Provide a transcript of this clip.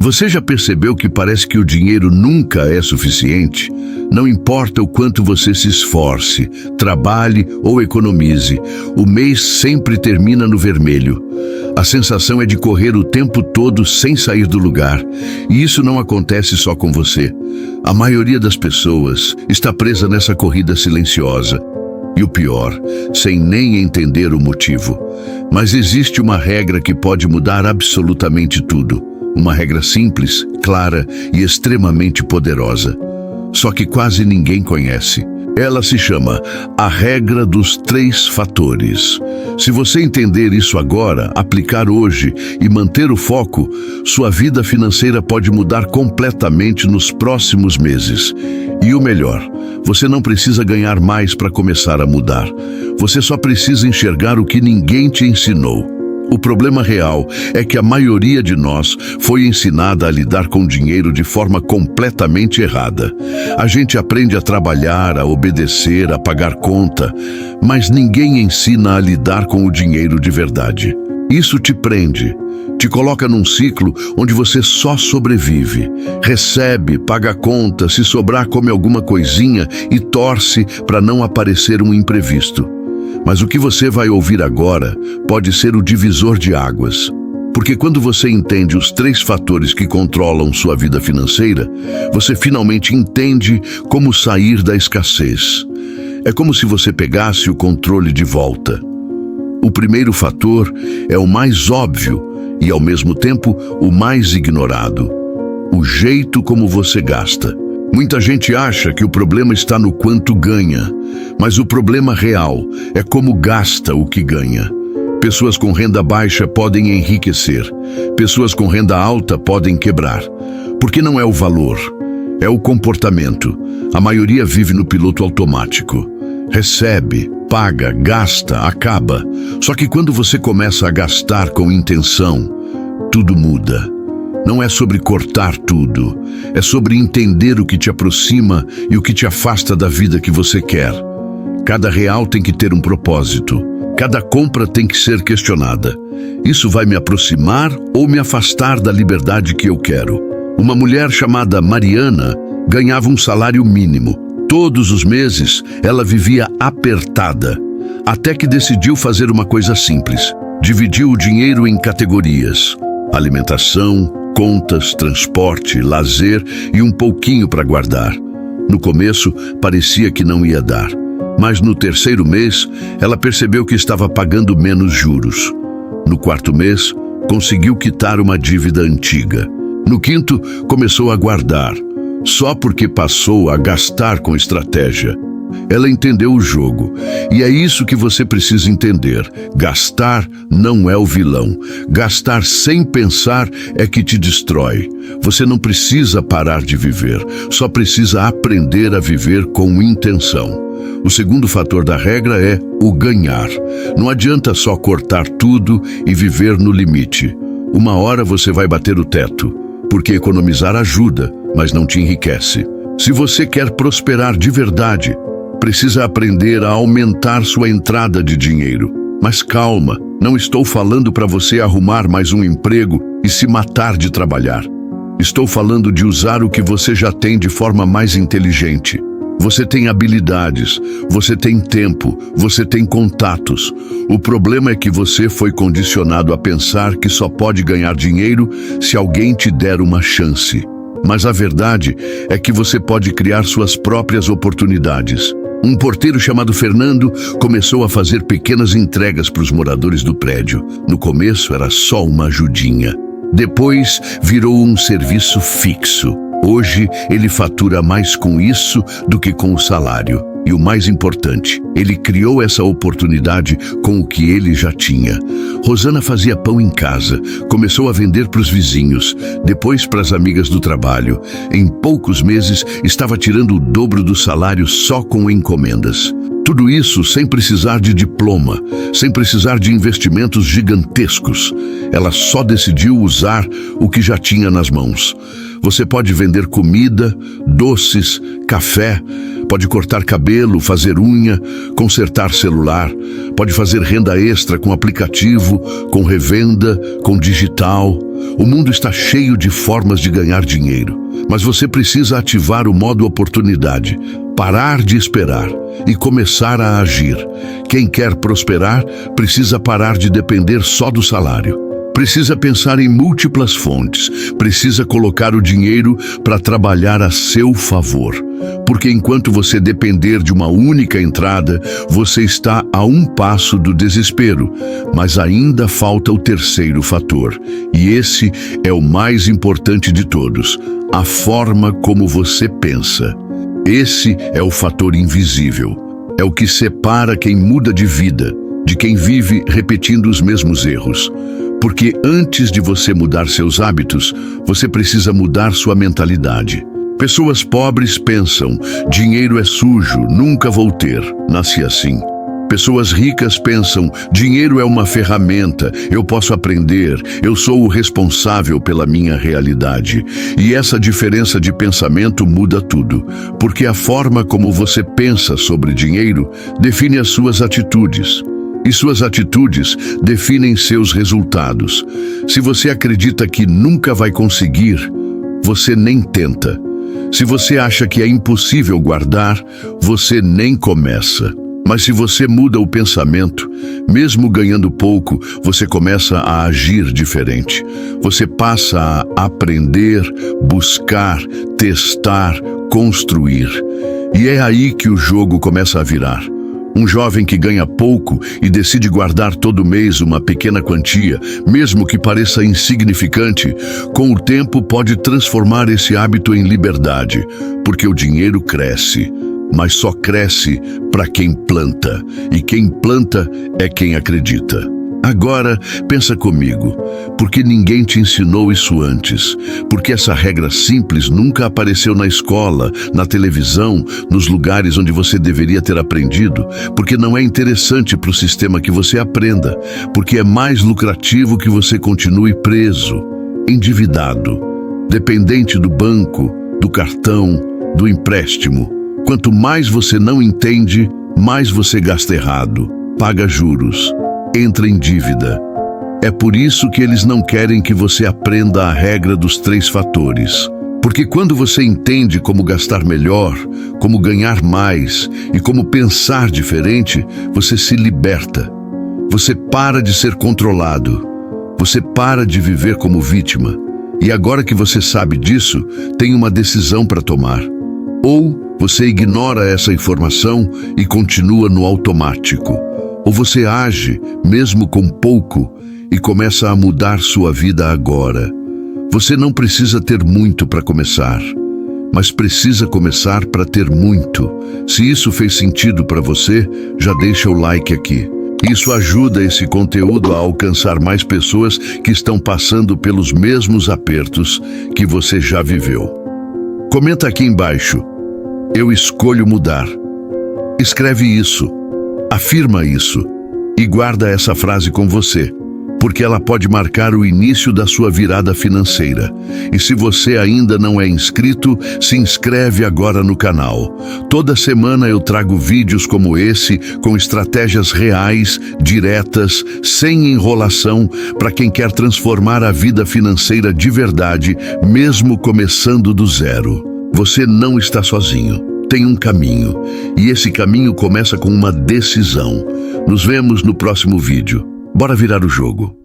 Você já percebeu que parece que o dinheiro nunca é suficiente? Não importa o quanto você se esforce, trabalhe ou economize, o mês sempre termina no vermelho. A sensação é de correr o tempo todo sem sair do lugar. E isso não acontece só com você. A maioria das pessoas está presa nessa corrida silenciosa. E o pior, sem nem entender o motivo. Mas existe uma regra que pode mudar absolutamente tudo. Uma regra simples, clara e extremamente poderosa. Só que quase ninguém conhece. Ela se chama a regra dos 3 fatores. Se você entender isso agora, aplicar hoje e manter o foco, sua vida financeira pode mudar completamente nos próximos meses. E o melhor, você não precisa ganhar mais para começar a mudar. Você só precisa enxergar o que ninguém te ensinou. O problema real é que a maioria de nós foi ensinada a lidar com dinheiro de forma completamente errada. A gente aprende a trabalhar, a obedecer, a pagar conta, mas ninguém ensina a lidar com o dinheiro de verdade. Isso te prende, te coloca num ciclo onde você só sobrevive, recebe, paga conta, se sobrar come alguma coisinha e torce para não aparecer um imprevisto. Mas o que você vai ouvir agora pode ser o divisor de águas. Porque quando você entende os 3 fatores que controlam sua vida financeira, você finalmente entende como sair da escassez. É como se você pegasse o controle de volta. O primeiro fator é o mais óbvio e, ao mesmo tempo, o mais ignorado. O jeito como você gasta. Muita gente acha que o problema está no quanto ganha, mas o problema real é como gasta o que ganha. Pessoas com renda baixa podem enriquecer, pessoas com renda alta podem quebrar. Porque não é o valor, é o comportamento. A maioria vive no piloto automático. Recebe, paga, gasta, acaba. Só que quando você começa a gastar com intenção, tudo muda. Não é sobre cortar tudo, é sobre entender o que te aproxima e o que te afasta da vida que você quer. Cada real tem que ter um propósito, cada compra tem que ser questionada. Isso vai me aproximar ou me afastar da liberdade que eu quero? Uma mulher chamada Mariana ganhava um salário mínimo. Todos os meses ela vivia apertada, até que decidiu fazer uma coisa simples. Dividiu o dinheiro em categorias: alimentação, contas, transporte, lazer e um pouquinho para guardar. No começo, parecia que não ia dar, mas no 3º mês, ela percebeu que estava pagando menos juros. No 4º mês, conseguiu quitar uma dívida antiga. No 5º, começou a guardar, só porque passou a gastar com estratégia. Ela entendeu o jogo, e é isso que você precisa entender. Gastar não é o vilão. Gastar sem pensar é que te destrói. Você não precisa parar de viver, só precisa aprender a viver com intenção. O segundo fator da regra é o ganhar. Não adianta só cortar tudo e viver no limite. Uma hora você vai bater o teto, porque economizar ajuda, mas não te enriquece. Se você quer prosperar de verdade, precisa aprender a aumentar sua entrada de dinheiro. Mas calma, não estou falando para você arrumar mais um emprego e se matar de trabalhar. Estou falando de usar o que você já tem de forma mais inteligente. Você tem habilidades, você tem tempo, você tem contatos. O problema é que você foi condicionado a pensar que só pode ganhar dinheiro se alguém te der uma chance. Mas a verdade é que você pode criar suas próprias oportunidades. Um porteiro chamado Fernando começou a fazer pequenas entregas para os moradores do prédio. No começo era só uma ajudinha. Depois virou um serviço fixo. Hoje ele fatura mais com isso do que com o salário. E o mais importante, ele criou essa oportunidade com o que ele já tinha. Rosana fazia pão em casa, começou a vender para os vizinhos, depois para as amigas do trabalho. Em poucos meses, estava tirando o dobro do salário só com encomendas. Tudo isso sem precisar de diploma, sem precisar de investimentos gigantescos. Ela só decidiu usar o que já tinha nas mãos. Você pode vender comida, doces, café, pode cortar cabelo, fazer unha, consertar celular, pode fazer renda extra com aplicativo, com revenda, com digital. O mundo está cheio de formas de ganhar dinheiro, mas você precisa ativar o modo oportunidade, parar de esperar e começar a agir. Quem quer prosperar precisa parar de depender só do salário. Precisa pensar em múltiplas fontes, precisa colocar o dinheiro para trabalhar a seu favor. Porque enquanto você depender de uma única entrada, você está a um passo do desespero. Mas ainda falta o terceiro fator, e esse é o mais importante de todos: a forma como você pensa. Esse é o fator invisível. É o que separa quem muda de vida de quem vive repetindo os mesmos erros. Porque antes de você mudar seus hábitos, você precisa mudar sua mentalidade. Pessoas pobres pensam: dinheiro é sujo, nunca vou ter. Nasci assim. Pessoas ricas pensam: dinheiro é uma ferramenta, eu posso aprender, eu sou o responsável pela minha realidade. E essa diferença de pensamento muda tudo, porque a forma como você pensa sobre dinheiro define as suas atitudes. E suas atitudes definem seus resultados. Se você acredita que nunca vai conseguir, você nem tenta. Se você acha que é impossível guardar, você nem começa. Mas se você muda o pensamento, mesmo ganhando pouco, você começa a agir diferente. Você passa a aprender, buscar, testar, construir. E é aí que o jogo começa a virar. Um jovem que ganha pouco e decide guardar todo mês uma pequena quantia, mesmo que pareça insignificante, com o tempo pode transformar esse hábito em liberdade, porque o dinheiro cresce, mas só cresce para quem planta, e quem planta é quem acredita. Agora, pensa comigo, porque ninguém te ensinou isso antes? Porque essa regra simples nunca apareceu na escola, na televisão, nos lugares onde você deveria ter aprendido? Porque não é interessante para o sistema que você aprenda? Porque é mais lucrativo que você continue preso, endividado, dependente do banco, do cartão, do empréstimo. Quanto mais você não entende, mais você gasta errado, paga juros, entra em dívida. É por isso que eles não querem que você aprenda a regra dos 3 fatores. Porque quando você entende como gastar melhor, como ganhar mais e como pensar diferente, você se liberta. Você para de ser controlado. Você para de viver como vítima. E agora que você sabe disso, tem uma decisão para tomar. Ou você ignora essa informação e continua no automático. Ou você age, mesmo com pouco, e começa a mudar sua vida agora. Você não precisa ter muito para começar, mas precisa começar para ter muito. Se isso fez sentido para você, já deixa o like aqui. Isso ajuda esse conteúdo a alcançar mais pessoas que estão passando pelos mesmos apertos que você já viveu. Comenta aqui embaixo: eu escolho mudar. Escreve isso. Afirma isso e guarda essa frase com você, porque ela pode marcar o início da sua virada financeira. E se você ainda não é inscrito, se inscreve agora no canal. Toda semana eu trago vídeos como esse, com estratégias reais, diretas, sem enrolação, para quem quer transformar a vida financeira de verdade, mesmo começando do zero. Você não está sozinho. Tem um caminho, e esse caminho começa com uma decisão. Nos vemos no próximo vídeo. Bora virar o jogo.